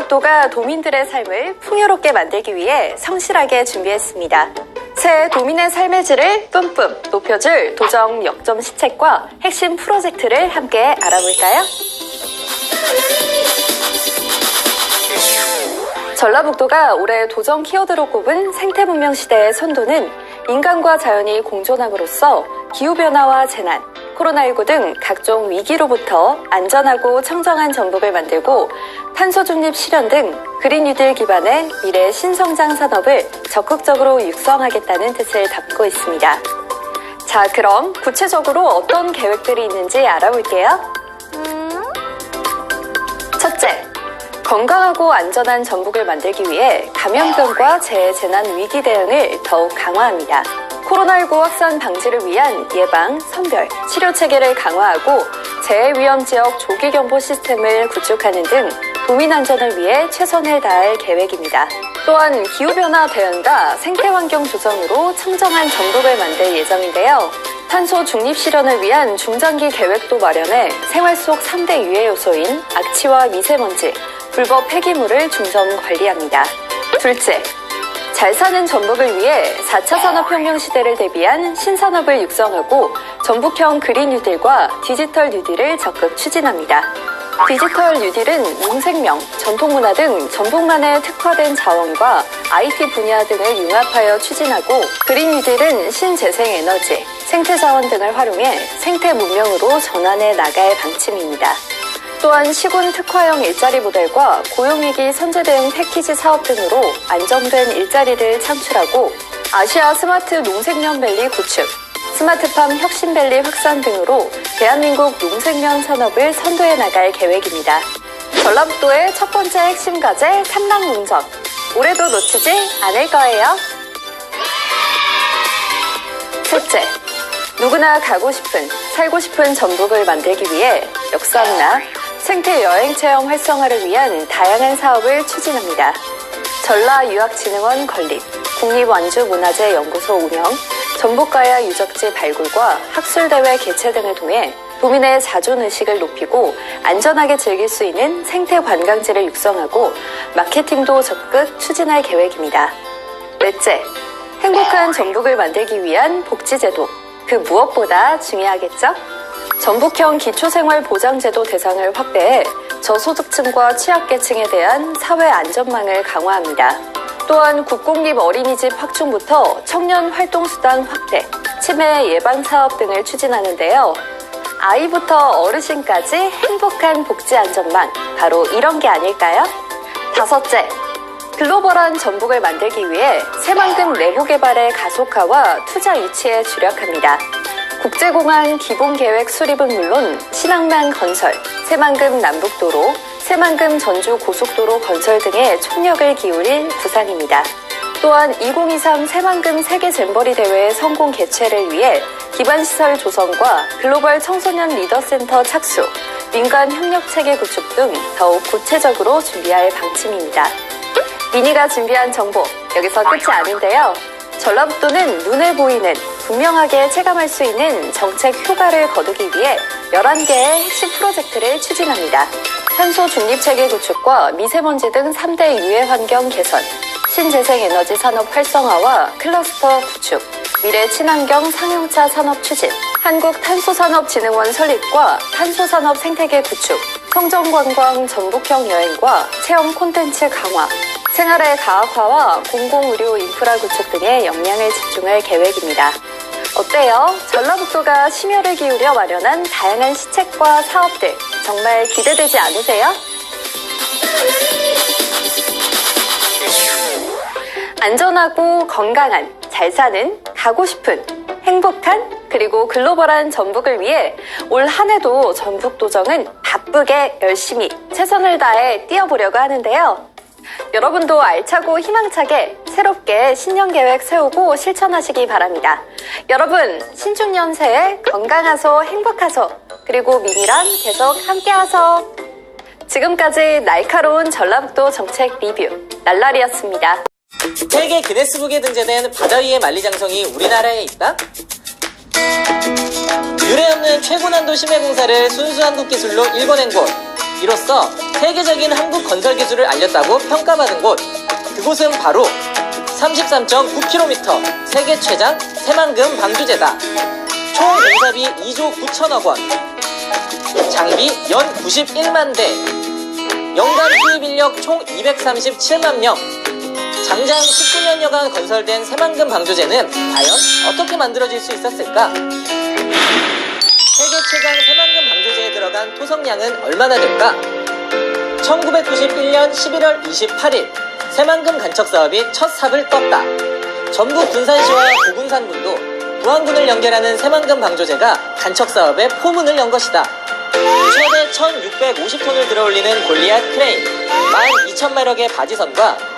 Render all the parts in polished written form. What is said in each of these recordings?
전라북도가 도민들의 삶을 풍요롭게 만들기 위해 성실하게 준비했습니다. 새 도민의 삶의 질을 뿜뿜 높여줄 도정 역점 시책과 핵심 프로젝트를 함께 알아볼까요? 전라북도가 올해 도정 키워드로 꼽은 생태문명 시대의 선도는 인간과 자연이 공존함으로써 기후변화와 재난, 코로나19 등 각종 위기로부터 안전하고 청정한 전북을 만들고 탄소 중립 실현 등 그린 뉴딜 기반의 미래 신성장 산업을 적극적으로 육성하겠다는 뜻을 담고 있습니다. 자, 그럼 구체적으로 어떤 계획들이 있는지 알아볼게요. 첫째, 건강하고 안전한 전북을 만들기 위해 감염병과 재난 위기 대응을 더욱 강화합니다. 코로나19 확산 방지를 위한 예방, 선별, 치료 체계를 강화하고 재해위험 지역 조기경보 시스템을 구축하는 등 도민 안전을 위해 최선을 다할 계획입니다. 또한 기후변화 대응과 생태환경 조성으로 청정한 전북을 만들 예정인데요. 탄소 중립 실현을 위한 중장기 계획도 마련해 생활 속 3대 유해 요소인 악취와 미세먼지, 불법 폐기물을 중점 관리합니다. 둘째, 잘 사는 전북을 위해 4차 산업혁명 시대를 대비한 신산업을 육성하고 전북형 그린 뉴딜과 디지털 뉴딜을 적극 추진합니다. 디지털 뉴딜은 농생명, 전통문화 등 전북만의 특화된 자원과 IT 분야 등을 융합하여 추진하고 그린 뉴딜은 신재생에너지, 생태자원 등을 활용해 생태 문명으로 전환해 나갈 방침입니다. 또한 시군 특화형 일자리 모델과 고용위기 선제 대응 패키지 사업 등으로 안정된 일자리를 창출하고 아시아 스마트 농생면밸리 구축, 스마트팜 혁신밸리 확산 등으로 대한민국 농생면 산업을 선도해 나갈 계획입니다. 전라북도의 첫 번째 핵심 과제 삼랑농전, 올해도 놓치지 않을 거예요. 셋째, 누구나 가고 싶은, 살고 싶은 전북을 만들기 위해 역사문화, 생태 여행 체험 활성화를 위한 다양한 사업을 추진합니다. 전라유학진흥원 건립, 국립완주문화재 연구소 운영, 전북가야 유적지 발굴과 학술대회 개최 등을 통해 도민의 자존의식을 높이고 안전하게 즐길 수 있는 생태 관광지를 육성하고 마케팅도 적극 추진할 계획입니다. 넷째, 행복한 전북을 만들기 위한 복지제도, 그 무엇보다 중요하겠죠? 전북형 기초생활보장제도 대상을 확대해 저소득층과 취약계층에 대한 사회 안전망을 강화합니다. 또한 국공립 어린이집 확충부터 청년 활동수단 확대, 치매 예방 사업 등을 추진하는데요. 아이부터 어르신까지 행복한 복지 안전망, 바로 이런 게 아닐까요? 다섯째, 글로벌한 전북을 만들기 위해 새만금 내부 개발의 가속화와 투자 유치에 주력합니다. 국제공항 기본계획 수립은 물론 신항만 건설, 새만금 남북도로, 새만금 전주 고속도로 건설 등에 총력을 기울일 구상입니다. 또한 2023 새만금 세계 잼버리 대회의 성공 개최를 위해 기반시설 조성과 글로벌 청소년 리더센터 착수, 민간 협력체계 구축 등 더욱 구체적으로 준비할 방침입니다. 미니가 준비한 정보, 여기서 끝이 아닌데요. 전라북도는 눈에 보이는, 분명하게 체감할 수 있는 정책 효과를 거두기 위해 11개의 핵심 프로젝트를 추진합니다. 탄소 중립체계 구축과 미세먼지 등 3대 유해 환경 개선, 신재생에너지 산업 활성화와 클러스터 구축, 미래 친환경 상용차 산업 추진, 한국탄소산업진흥원 설립과 탄소산업 생태계 구축, 성정관광 전북형 여행과 체험 콘텐츠 강화, 생활의 가학화와 공공의료 인프라 구축 등에 역량을 집중할 계획입니다. 어때요? 전라북도가 심혈을 기울여 마련한 다양한 시책과 사업들 정말 기대되지 않으세요? 안전하고 건강한, 잘 사는, 가고 싶은, 행복한, 그리고 글로벌한 전북을 위해 올 한 해도 전북도정은 바쁘게 열심히 최선을 다해 뛰어보려고 하는데요. 여러분도 알차고 희망차게 새롭게 신년계획 세우고 실천하시기 바랍니다. 여러분, 신축년 새해 건강하소, 행복하소, 그리고 미니랑 계속 함께하소. 지금까지 날카로운 전라북도 정책 리뷰 날라리였습니다. 세계 기네스북에 등재된 바다 위의 만리장성이 우리나라에 있다? 유례없는 최고난도 심해공사를 순수한국 기술로 일궈낸 곳, 이로써 세계적인 한국 건설 기술을 알렸다고 평가받은 곳, 그곳은 바로 33.9km 세계 최장 새만금 방주제다. 총 공사비 2조 9천억 원, 장비 연 91만 대, 연간 투입 인력 총 237만 명. 장장 19년여간 건설된 새만금 방조제는 과연 어떻게 만들어질 수 있었을까? 세계 최장 새만금 방조제에 들어간 토성량은 얼마나 될까? 1991년 11월 28일 새만금 간척 사업이 첫 삽을 떴다. 전북 군산시와 고군산군도 부안군을 연결하는 새만금 방조제가 간척 사업의 포문을 연 것이다. 최대 1650톤을 들어올리는 골리앗 크레인, 12,000마력의 바지선과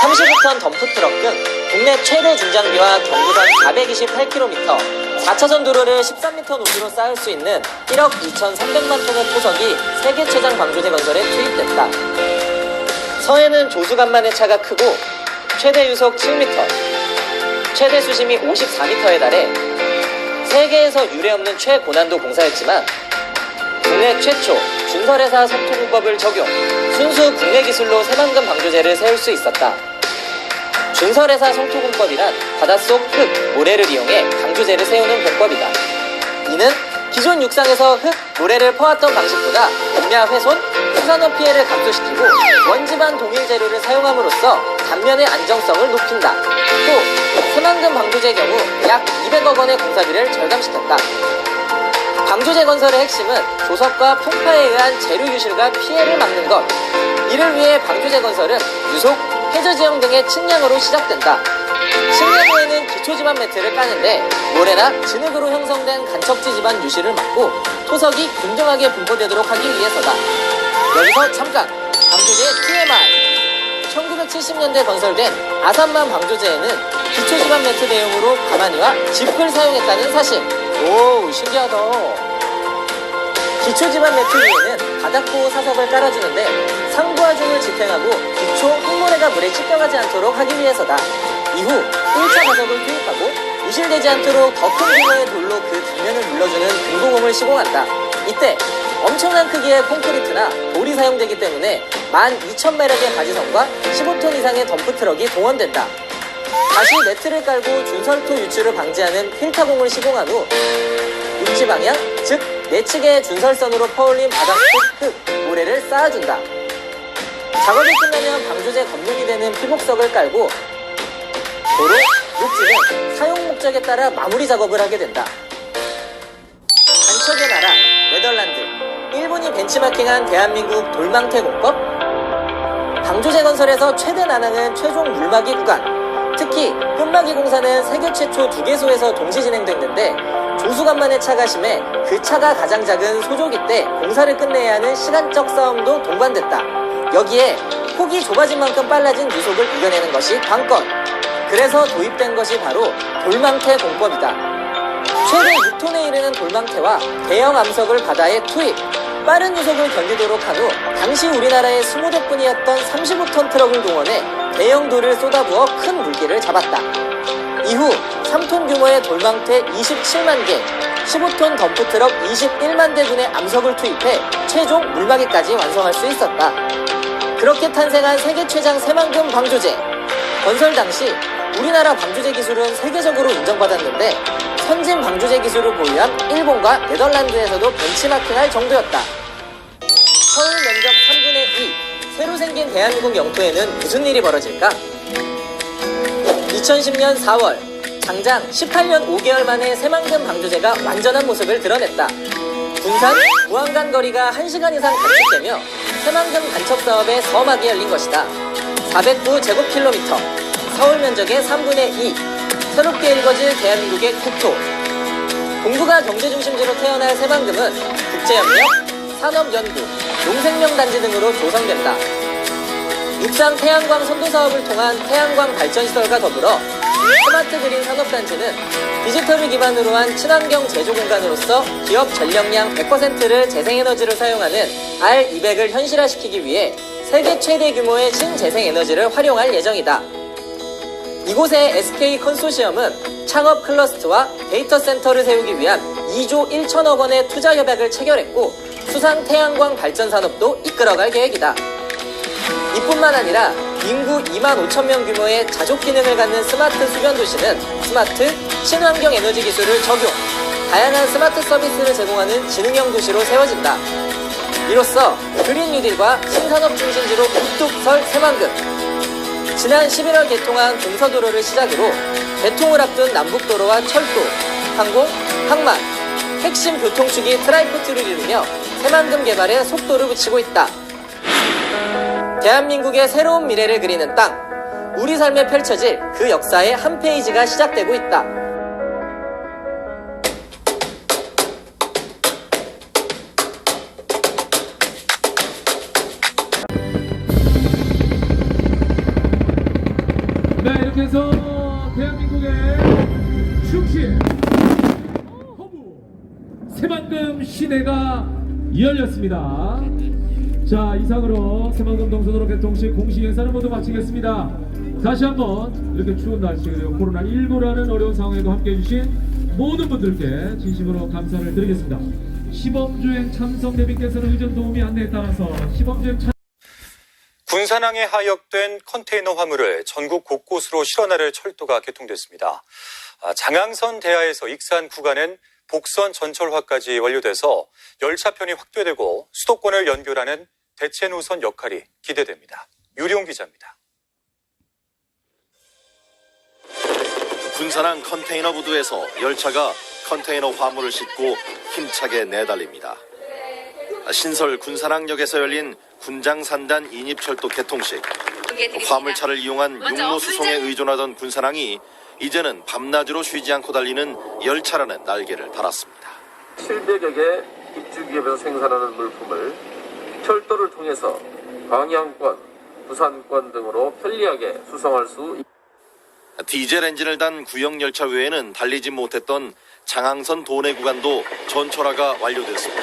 35톤 덤프트럭 등 국내 최대 중장비와 경부선 428km, 4차선 도로를 13m 높이로 쌓을 수 있는 1억 2,300만 톤의 토석이 세계 최장 방조제 건설에 투입됐다. 서해는 조수간만의 차가 크고 최대 유속 7m, 최대 수심이 54m에 달해 세계에서 유례없는 최고난도 공사였지만 국내 최초 준설회사 석토공법을 적용, 순수 국내 기술로 새만금 방조제를 세울 수 있었다. 준설회사 석토공법이란 바닷속 흙, 모래를 이용해 방조제를 세우는 공법이다. 이는 기존 육상에서 흙, 모래를 퍼왔던 방식보다 공야 훼손, 수산업 피해를 감소시키고 원지반 동일 재료를 사용함으로써 단면의 안정성을 높인다. 또 새만금 방조제의 경우 약 200억 원의 공사비를 절감시켰다. 방조제 건설의 핵심은 조석과 풍파에 의한 재료 유실과 피해를 막는 것. 이를 위해 방조제 건설은 유속, 해저지형 등의 측량으로 시작된다. 측량 후에는 기초지반 매트를 까는데 모래나 진흙으로 형성된 간척지 지반 유실을 막고 토석이 균등하게 분포되도록 하기 위해서다. 여기서 잠깐! 방조제의 TMI! 1970년대 건설된 아산만 방조제에는 기초지반 매트 대용으로 가마니와 짚을 사용했다는 사실. 오, 신기하다. 기초지반 매트 위에는 바닥보호 사석을 깔아주는데 상부하중을 집행하고 기초 흙모래가 물에 찢겨가지 않도록 하기 위해서다. 이후 1차 가석을 투입하고 유실되지 않도록 더 큰 규모의 돌로 그 단면을 눌러주는 금고공을 시공한다. 이때 엄청난 크기의 콘크리트나 돌이 사용되기 때문에 12,000마력의 바지선과 15톤 이상의 덤프트럭이 동원된다. 다시 매트를 깔고 준설토 유출을 방지하는 필터공을 시공한 후 육지 방향, 즉 내측의 준설선으로 퍼올린 바닥 속 흙, 모래를 쌓아준다. 작업이 끝나면 방조제 검문이 되는 피복석을 깔고 도로, 육지는 사용 목적에 따라 마무리 작업을 하게 된다. 간척의 나라, 네덜란드. 일본이 벤치마킹한 대한민국 돌망태 공법. 방조제 건설에서 최대 난항은 최종 물막이 구간. 특히 끝막이 공사는 세계 최초 2개소에서 동시 진행됐는데 조수간만의 차가 심해 그 차가 가장 작은 소조기 때 공사를 끝내야 하는 시간적 싸움도 동반됐다. 여기에 폭이 좁아진 만큼 빨라진 유속을 이겨내는 것이 관건. 그래서 도입된 것이 바로 돌망태 공법이다. 최대 6톤에 이르는 돌망태와 대형 암석을 바다에 투입, 빠른 유속을 견디도록 한 후 당시 우리나라의 20대뿐이었던 35톤 트럭을 동원해 대형 돌을 쏟아부어 큰 물기를 잡았다. 이후 3톤 규모의 돌망태 27만 개, 15톤 덤프트럭 21만 대 분의 암석을 투입해 최종 물막이까지 완성할 수 있었다. 그렇게 탄생한 세계 최장 새만금 방조제. 건설 당시 우리나라 방조제 기술은 세계적으로 인정받았는데 선진 방조제 기술을 보유한 일본과 네덜란드에서도 벤치마킹할 정도였다. 서울 면적 3분의 2, 새로 생긴 대한민국 영토에는 무슨 일이 벌어질까? 2010년 4월, 장장 18년 5개월 만에 새만금 방조제가 완전한 모습을 드러냈다. 군산, 무안 간 거리가 1시간 이상 단축되며 새만금 간척 사업의 서막이 열린 것이다. 409제곱킬로미터, 서울 면적의 3분의 2, 새롭게 일궈질 대한민국의 국토. 동북아 경제중심지로 태어날 새만금은 국제협력, 산업연구, 농생명단지 등으로 조성된다. 육상 태양광 선도 사업을 통한 태양광 발전시설과 더불어 스마트 그린 산업단지는 디지털을 기반으로 한 친환경 제조 공간으로서 기업 전력량 100%를 재생에너지로 사용하는 R200을 현실화시키기 위해 세계 최대 규모의 신재생에너지를 활용할 예정이다. 이곳의 SK 컨소시엄은 창업 클러스터와 데이터 센터를 세우기 위한 2조 1천억 원의 투자 협약을 체결했고 수상 태양광 발전 산업도 이끌어갈 계획이다. 이뿐만 아니라 인구 2만 5천 명 규모의 자족 기능을 갖는 스마트 수변 도시는 스마트 친환경 에너지 기술을 적용, 다양한 스마트 서비스를 제공하는 지능형 도시로 세워진다. 이로써 그린 뉴딜과 신산업 중심지로 우뚝 설 새만금. 지난 11월 개통한 동서도로를 시작으로 개통을 앞둔 남북도로와 철도, 항공, 항만, 핵심 교통축이 트라이포트를 이루며 새만금 개발에 속도를 붙이고 있다. 대한민국의 새로운 미래를 그리는 땅, 우리 삶에 펼쳐질 그 역사의 한 페이지가 시작되고 있다. 네, 이렇게 해서 대한민국의 충실 허브 새만금 시내가 열렸습니다. 자, 이상으로 새만금 동서도로 개통식 공식 행사를 모두 마치겠습니다. 다시 한번 이렇게 추운 날씨 그리고 코로나19라는 어려운 상황에도 함께해 주신 모든 분들께 진심으로 감사를 드리겠습니다. 시범주행 참석 대비께서는 의전 도우미 안내에 따라서 시범주행 군산항에 하역된 컨테이너 화물을 전국 곳곳으로 실어나를 철도가 개통됐습니다. 장항선 대하에서 익산 구간은 복선 전철화까지 완료돼서 열차편이 확대되고 수도권을 연결하는 대체 노선 역할이 기대됩니다. 유리용 기자입니다. 군산항 컨테이너 부두에서 열차가 컨테이너 화물을 싣고 힘차게 내달립니다. 신설 군산항역에서 열린 군장산단 인입철도 개통식. 화물차를 이용한 육로 수송에 의존하던 군산항이 이제는 밤낮으로 쉬지 않고 달리는 열차라는 날개를 달았습니다. 700여 개 입주기업에서 생산하는 물품을 철도를 통해서 광양권, 부산권 등으로 편리하게 수송할 수 있습니다. 디젤 엔진을 단 구형 열차 외에는 달리지 못했던 장항선 도내 구간도 전철화가 완료됐습니다.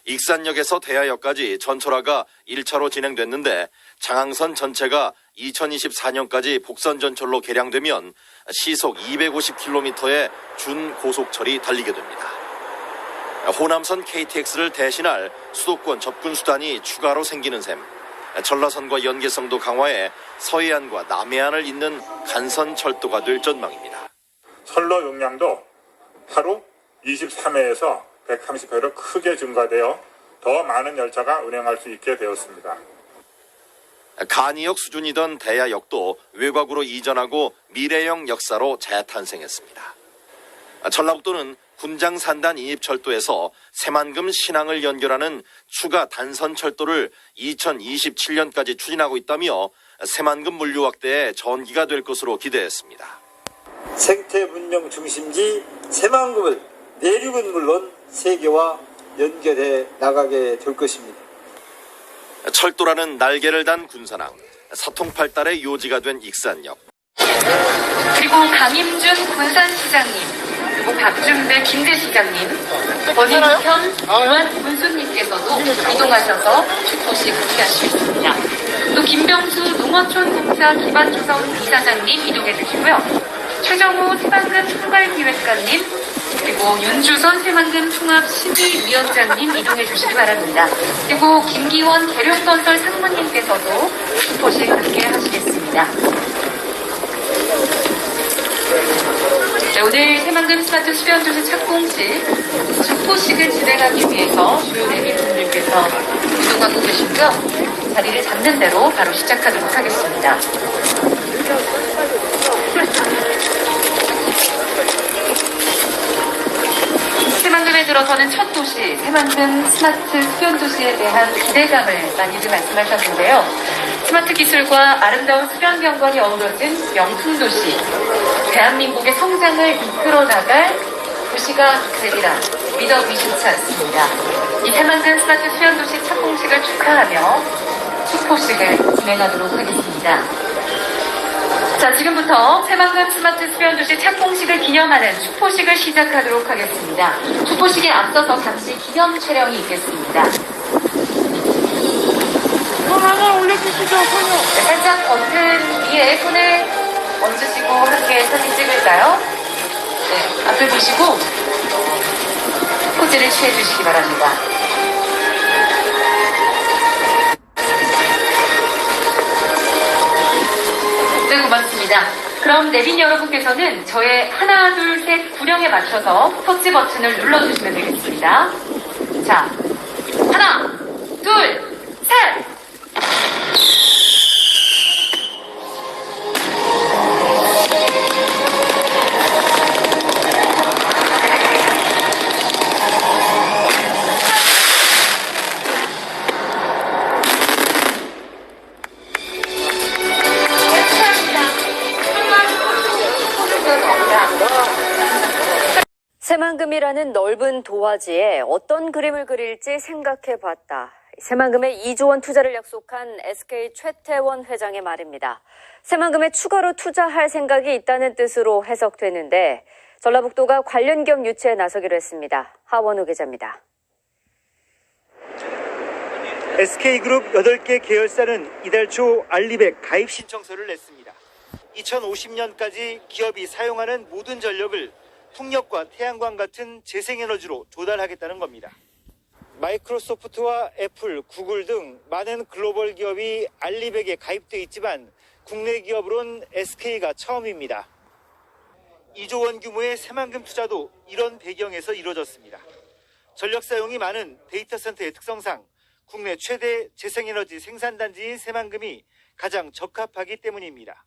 익산역에서 대하역까지 전철화가 1차로 진행됐는데 장항선 전체가 2024년까지 복선전철로 개량되면 시속 250km의 준고속철이 달리게 됩니다. 호남선 KTX를 대신할 수도권 접근 수단이 추가로 생기는 셈. 전라선과 연계성도 강화해 서해안과 남해안을 잇는 간선철도가 될 전망입니다. 선로 용량도 하루 23회에서 130회로 크게 증가되어 더 많은 열차가 운행할 수 있게 되었습니다. 간이역 수준이던 대하역도 외곽으로 이전하고 미래형 역사로 재탄생했습니다. 전라북도는 군장산단 인입철도에서 새만금 신항을 연결하는 추가 단선철도를 2027년까지 추진하고 있다며 새만금 물류 확대의 전기가 될 것으로 기대했습니다. 생태 문명 중심지 새만금을 내륙은 물론 세계와 연결해 나가게 될 것입니다. 철도라는 날개를 단 군산항, 사통팔달의 요지가 된 익산역. 그리고 강임준 군산시장님, 그리고 박준배 김대시장님, 권인현 문수님께서도 이동하셔서 축포식 함께할 수 있습니다. 또 김병수 농어촌 공사 기반조성 이사장님 이동해 주시고요. 최정우 새만금 총괄기획관님, 그리고 윤주선 새만금 통합심의위원장님 이동해 주시기 바랍니다. 그리고 김기원 계룡건설 상무님께서도 축포식 함께 하시겠습니다. 네, 오늘 새만금 스마트 수변도시 착공식 축포식을 진행하기 위해서 주요 대비분들께서 이동하고 계시고요. 자리를 잡는 대로 바로 시작하도록 하겠습니다. 새만금에 들어서는 첫 도시, 새만금 스마트 수변도시에 대한 기대감을 많이들 말씀하셨는데요. 스마트 기술과 아름다운 수변 경관이 어우러진 명품도시, 대한민국의 성장을 이끌어 나갈 도시가 되리라 믿어 의심치 않습니다. 이 새만금 스마트 수변도시 착공식을 축하하며 축포식을 진행하도록 하겠습니다. 자, 지금부터 새만금 스마트 수변도시 착공식을 기념하는 축포식을 시작하도록 하겠습니다. 축포식에 앞서서 잠시 기념 촬영이 있겠습니다. 손 하나 올려주시죠, 손요. 네, 살짝 버튼 위에 손을 얹으시고 함께 사진 찍을까요? 네, 앞을 보시고 포즈를 취해주시기 바랍니다. 네, 고맙습니다. 그럼 내빈 여러분께서는 저의 하나, 둘, 셋 구령에 맞춰서 터치 버튼을 눌러주시면 되겠습니다. 자, 하나, 둘, 셋! 새만금이라는 넓은 도화지에 어떤 그림을 그릴지 생각해봤다. 새만금에 2조 원 투자를 약속한 SK 최태원 회장의 말입니다. 새만금에 추가로 투자할 생각이 있다는 뜻으로 해석되는데 전라북도가 관련 기업 유치에 나서기로 했습니다. 하원우 기자입니다. SK그룹 8개 계열사는 이달 초 알리백 가입 신청서를 냈습니다. 2050년까지 기업이 사용하는 모든 전력을 풍력과 태양광 같은 재생에너지로 조달하겠다는 겁니다. 마이크로소프트와 애플, 구글 등 많은 글로벌 기업이 알리백에 가입돼 있지만 국내 기업으론 SK가 처음입니다. 2조 원 규모의 새만금 투자도 이런 배경에서 이루어졌습니다. 전력 사용이 많은 데이터 센터의 특성상 국내 최대 재생에너지 생산단지인 새만금이 가장 적합하기 때문입니다.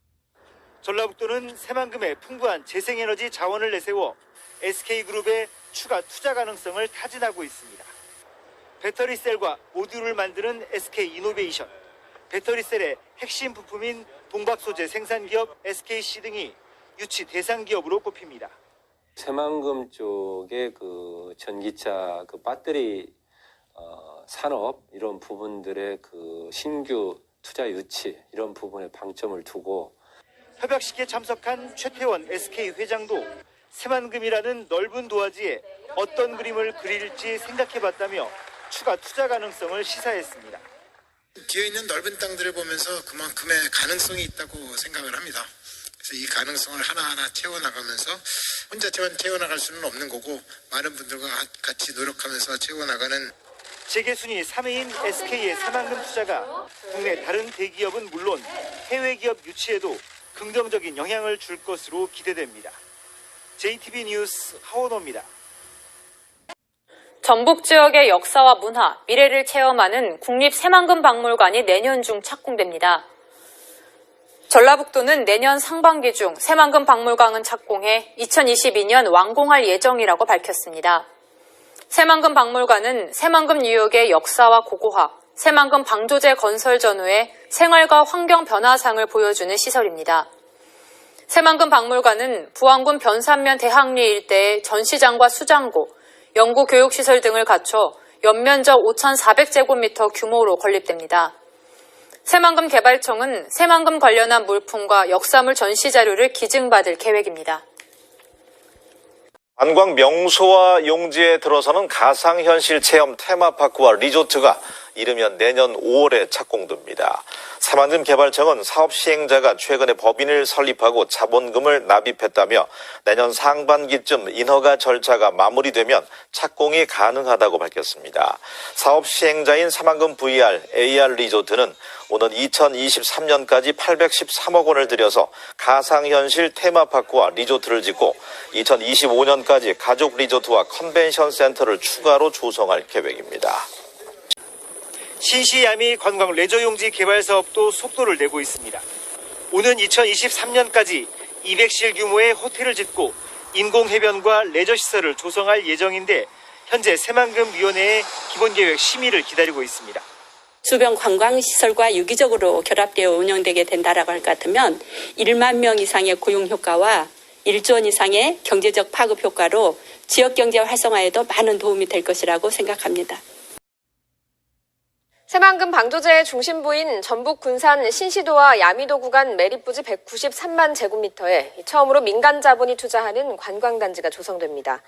전라북도는 새만금에 풍부한 재생에너지 자원을 내세워 SK그룹의 추가 투자 가능성을 타진하고 있습니다. 배터리셀과 모듈을 만드는 SK이노베이션, 배터리셀의 핵심 부품인 동박소재 생산기업 SKC 등이 유치 대상 기업으로 꼽힙니다. 새만금 쪽의 그 전기차 그 배터리 산업 이런 부분들의 그 신규 투자 유치 이런 부분에 방점을 두고 협약식에 참석한 최태원 SK 회장도 새만금이라는 넓은 도화지에 어떤 그림을 그릴지 생각해봤다며 추가 투자 가능성을 시사했습니다. 뒤에 있는 넓은 땅들을 보면서 그만큼의 가능성이 있다고 생각을 합니다. 그래서 이 가능성을 하나하나 채워나가면서 혼자만 채워나갈 수는 없는 거고 많은 분들과 같이 노력하면서 채워나가는 재계 순위 3위인 SK의 새만금 투자가 국내 다른 대기업은 물론 해외 기업 유치에도 긍정적인 영향을 줄 것으로 기대됩니다. JTB 뉴스 하원호입니다. 전북 지역의 역사와 문화, 미래를 체험하는 국립 새만금 박물관이 내년 중 착공됩니다. 전라북도는 내년 상반기 중 새만금 박물관을 착공해 2022년 완공할 예정이라고 밝혔습니다. 새만금 박물관은 새만금 뉴욕의 역사와 고고학, 새만금 방조제 건설 전후의 생활과 환경 변화상을 보여주는 시설입니다. 새만금 박물관은 부안군 변산면 대학리 일대의 전시장과 수장고, 연구 교육시설 등을 갖춰 연면적 5,400제곱미터 규모로 건립됩니다. 새만금 개발청은 새만금 관련한 물품과 역사물 전시 자료를 기증받을 계획입니다. 관광 명소와 용지에 들어서는 가상현실 체험 테마파크와 리조트가 이르면 내년 5월에 착공됩니다. 새만금 개발청은 사업 시행자가 최근에 법인을 설립하고 자본금을 납입했다며 내년 상반기쯤 인허가 절차가 마무리되면 착공이 가능하다고 밝혔습니다. 사업 시행자인 새만금 VR, AR 리조트는 오는 2023년까지 813억 원을 들여서 가상현실 테마파크와 리조트를 짓고 2025년까지 가족 리조트와 컨벤션 센터를 추가로 조성할 계획입니다. 신시야미 관광 레저용지 개발 사업도 속도를 내고 있습니다. 오는 2023년까지 200실 규모의 호텔을 짓고 인공해변과 레저시설을 조성할 예정인데 현재 새만금위원회의 기본계획 심의를 기다리고 있습니다. 주변 관광시설과 유기적으로 결합되어 운영되게 된다라고 할 것 같으면 1만 명 이상의 고용 효과와 1조 원 이상의 경제적 파급 효과로 지역경제 활성화에도 많은 도움이 될 것이라고 생각합니다. 새만금 방조제의 중심부인 전북 군산 신시도와 야미도 구간 매립부지 193만 제곱미터에 처음으로 민간 자본이 투자하는 관광단지가 조성됩니다.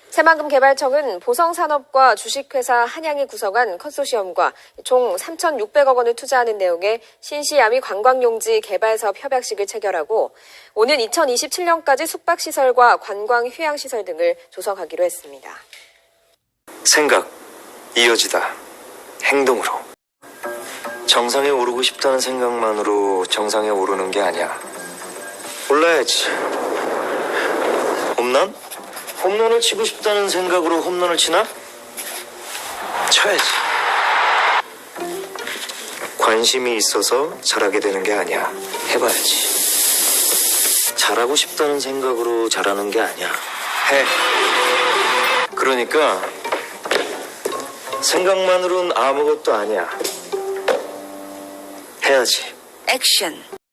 새만금 개발청은 보성산업과 주식회사 한양이 구성한 컨소시엄과 총 3,600억 원을 투자하는 내용의 신시야미 관광용지 개발사업 협약식을 체결하고 오는 2027년까지 숙박시설과 관광 휴양시설 등을 조성하기로 했습니다. 생각, 이어지다. 행동으로. 정상에 오르고 싶다는 생각만으로 정상에 오르는 게 아니야. 올라야지. 홈런? 홈런을 치고 싶다는 생각으로 홈런을 치나? 쳐야지. 관심이 있어서 잘하게 되는 게 아니야. 해봐야지. 잘하고 싶다는 생각으로 잘하는 게 아니야. 해. 그러니까 생각만으로는 아무것도 아니야. 해야지. 액션.